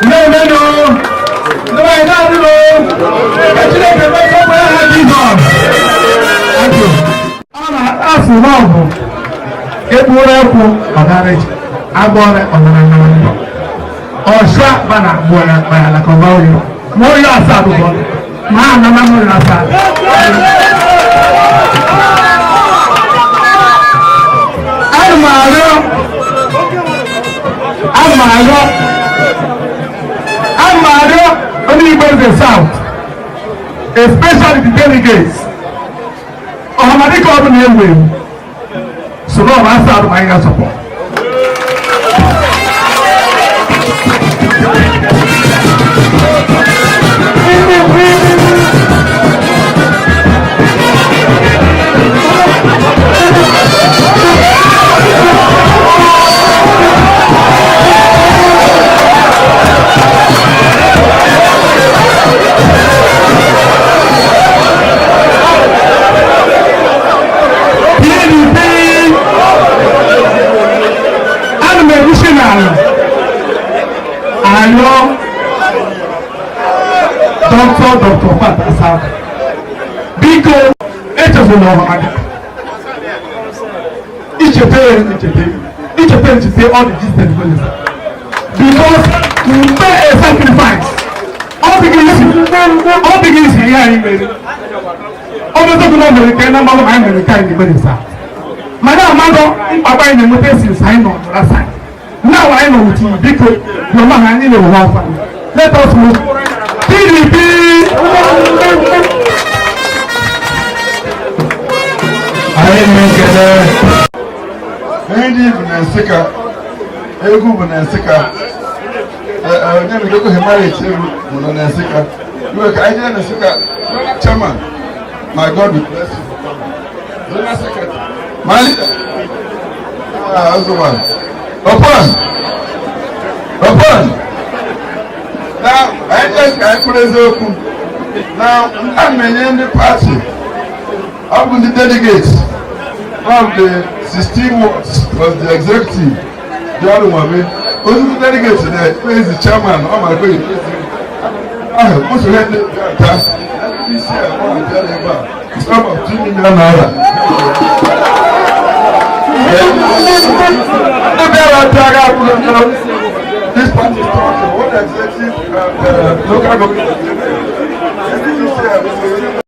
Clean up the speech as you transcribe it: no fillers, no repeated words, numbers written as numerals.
No, no, no. No, I don't know. Actually, the best of my heart is on. Thank you. As you know, it will help on marriage. I'm born on the or shrap banner, like a volume. More your saddle. Man, I'm not your saddle. I'm only going to the south, especially the delegates. Ohamadi come in anyway, so no one answer my support. Dr. Fatasa Biko Echefuno each a parent to pay all the distance because to pay a sacrifice all begins here in America. Almost a good American number of American in the America. Madam Mado, Papa in the Mutesi sign on the last side. Now I know what you because your man in the war. Let us move. PDP. I make it. Any Nasika, Egu Nasika. I never go to marriage in Nasika. Look, I didn't Nasika. Chairman, my God will bless you. My husband. Upon. Now, I just put it open. Now, I'm in the party. I'm with the delegates. Of the 16 wards was the executive. The other one, who's the delegates there? Who is the chairman? Oh my God. I want to let the task. Let me see. I want to tell you about. It's about 2 million naira. This party is talking. What executive local government?